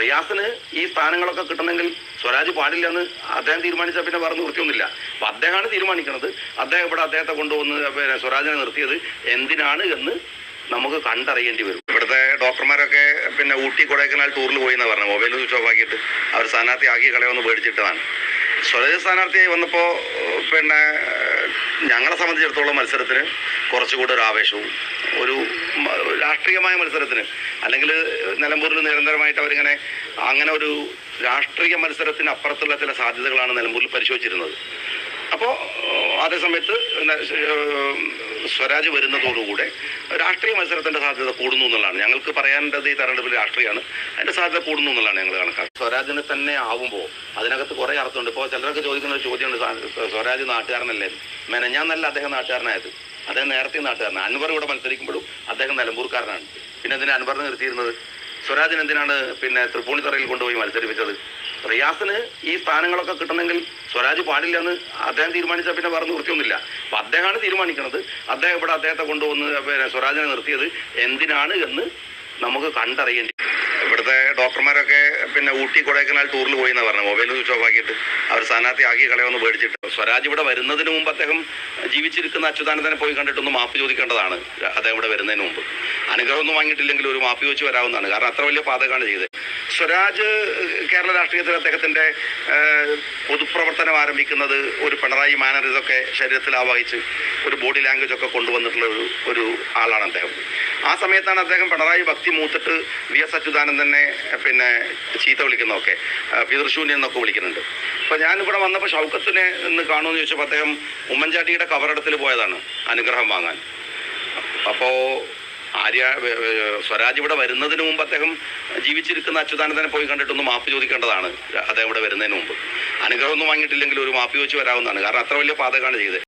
റിയാസിന് ഈ സ്ഥാനങ്ങളൊക്കെ കിട്ടണമെങ്കിൽ സ്വരാജ് പാടില്ലെന്ന് അദ്ദേഹം തീരുമാനിച്ചാൽ പിന്നെ വേറെ നിവൃത്തിയൊന്നുമില്ല. അപ്പൊ അദ്ദേഹമാണ് തീരുമാനിക്കുന്നത്. അദ്ദേഹത്തെ കൊണ്ടുവന്ന് പിന്നെ സ്വരാജിനെ നിർത്തിയത് എന്തിനാണ് എന്ന് നമുക്ക് കണ്ടറിയേണ്ടി വരും. ഇവിടുത്തെ ഡോക്ടർമാരൊക്കെ പിന്നെ ഊട്ടി കൊടൈക്കനാൽ ടൂറിൽ പോയി എന്നാണ് പറഞ്ഞത്. മൊബൈൽ സ്വിച്ച് ഓഫ് ആക്കിയിട്ട് അവർ സ്ഥാനാർത്ഥി ആക്കി കളയൊന്ന് പേടിച്ചിട്ടതാണ്. സ്വരാജ് സ്ഥാനാർത്ഥിയായി വന്നപ്പോൾ പിന്നെ ഞങ്ങളെ സംബന്ധിച്ചിടത്തോളം മത്സരത്തിന് കുറച്ചുകൂടെ ഒരു ആവേശവും ഒരു രാഷ്ട്രീയമായ മത്സരത്തിന്, അല്ലെങ്കിൽ നിലമ്പൂരിൽ നിരന്തരമായിട്ട് അവരിങ്ങനെ അങ്ങനെ ഒരു രാഷ്ട്രീയ മത്സരത്തിന് അപ്പുറത്തുള്ള ചില സാധ്യതകളാണ് നിലമ്പൂരിൽ പരിശോധിച്ചിരുന്നത്. അപ്പോൾ അതേസമയത്ത് സ്വരാജ് വരുന്നതോടുകൂടെ രാഷ്ട്രീയ മത്സരത്തിന്റെ സാധ്യത കൂടുന്നു എന്നുള്ളതാണ് ഞങ്ങൾക്ക് പറയാനുള്ളത്. ഈ തെരഞ്ഞെടുപ്പിൽ രാഷ്ട്രീയമാണ്, അതിന്റെ സാധ്യത കൂടുന്നു എന്നുള്ളതാണ് ഞങ്ങൾ കണക്കാക്കുന്നത്. സ്വരാജിന് തന്നെ ആവുമ്പോൾ അതിനകത്ത് കുറേ അർത്ഥമുണ്ട്. ഇപ്പോൾ ചിലരൊക്കെ ചോദിക്കുന്ന ഒരു ചോദ്യമുണ്ട്, സ്വരാജ് നാട്ടുകാരനല്ലേ? മെനഞ്ഞാന്നല്ല അദ്ദേഹം നാട്ടുകാരനായത്, അദ്ദേഹം നേരത്തെ നാട്ടുകാരനാണ്. അൻവർ ഇവിടെ മത്സരിക്കുമ്പോഴും അദ്ദേഹം നിലമ്പൂർക്കാരനാണ്. പിന്നെ എന്തിനാ അൻവറിനെ നിർത്തിയിരുന്നത്? സ്വരാജിന് എന്തിനാണ് പിന്നെ തൃപ്പൂണിത്തറയിൽ കൊണ്ടുപോയി മത്സരിപ്പിച്ചത്? റിയാസിന് ഈ സ്ഥാനങ്ങളൊക്കെ കിട്ടണമെങ്കിൽ സ്വരാജ് പാടില്ലെന്ന് അദ്ദേഹം തീരുമാനിച്ചാൽ പിന്നെ വേറെ നിവൃത്തിയൊന്നുമില്ല. അപ്പൊ അദ്ദേഹമാണ് തീരുമാനിക്കുന്നത്. അദ്ദേഹത്തെ കൊണ്ടുവന്ന് പിന്നെ സ്വരാജിനെ നിർത്തിയത് എന്തിനാണ് എന്ന് നമുക്ക് കണ്ടറിയേണ്ടി. ഇവിടുത്തെ ഡോക്ടർമാരൊക്കെ പിന്നെ ഊട്ടി കൊടൈക്കനാൽ ടൂറിൽ പോയി എന്നാണ് പറഞ്ഞത്. മൊബൈൽ സ്വിച്ച് ഓഫ് ആക്കിയിട്ട് അവർ സ്ഥാനാർത്ഥി ആക്കി കളയൊന്ന് പേടിച്ചിട്ട്. സ്വരാജ് ഇവിടെ വരുന്നതിന് മുമ്പ് അദ്ദേഹം ജീവിച്ചിരിക്കുന്ന അച്യുതാനന്ദനെ പോയി കണ്ടിട്ടൊന്ന് മാപ്പ് ചോദിക്കേണ്ടതാണ്. അദ്ദേഹം ഇവിടെ വരുന്നതിന് മുമ്പ് അനുഗ്രഹമൊന്നും വാങ്ങിയിട്ടില്ലെങ്കിൽ ഒരു മാപ്പ് ചോദിച്ച് വരാവുന്നതാണ്. കാരണം അത്ര വലിയ പാതകമാണ് ചെയ്തത്. സ്വരാജ് കേരള രാഷ്ട്രീയത്തിൽ അദ്ദേഹത്തിന്റെ പൊതുപ്രവർത്തനം ആരംഭിക്കുന്നത് ഒരു പിണറായി മാനറിസമൊക്കെ ശരീരത്തിൽ ആവാഹിച്ച് ഒരു ബോഡി ലാംഗ്വേജ് ഒക്കെ കൊണ്ടുവന്നിട്ടുള്ള ഒരു ആളാണ് അദ്ദേഹം. ആ സമയത്താണ് അദ്ദേഹം പിണറായി ഭക്തി മൂത്തിട്ട് VS അച്യുതാനന്ദനെ പിന്നെ ചീത്ത വിളിക്കുന്നതൊക്കെ, പിതൃശൂന്യൻ എന്നൊക്കെ വിളിക്കുന്നുണ്ട്. അപ്പൊ ഞാനിവിടെ വന്നപ്പോൾ ഷൗക്കത്തിനെ ഇന്ന് കാണുമെന്ന് ചോദിച്ചപ്പോൾ അദ്ദേഹം ഉമ്മൻചാണ്ടിയുടെ കവറടത്തിൽ പോയതാണ് അനുഗ്രഹം വാങ്ങാൻ. അപ്പോൾ സ്വരാജ് ഇവിടെ വരുന്നതിന് മുമ്പ് അദ്ദേഹം ജീവിച്ചിരിക്കുന്ന അച്യുതാനന്ദനെ പോയി കണ്ടിട്ടൊന്ന് മാപ്പ് ചോദിക്കേണ്ടതാണ്. അദ്ദേഹം ഇവിടെ വരുന്നതിന് മുമ്പ് അനുഗ്രഹമൊന്നും വാങ്ങിയിട്ടില്ലെങ്കിൽ ഒരു മാപ്പ് ചോദിച്ച് വരാവുന്നതാണ്. കാരണം അത്ര വലിയ പാതകമാണ് ചെയ്തത്.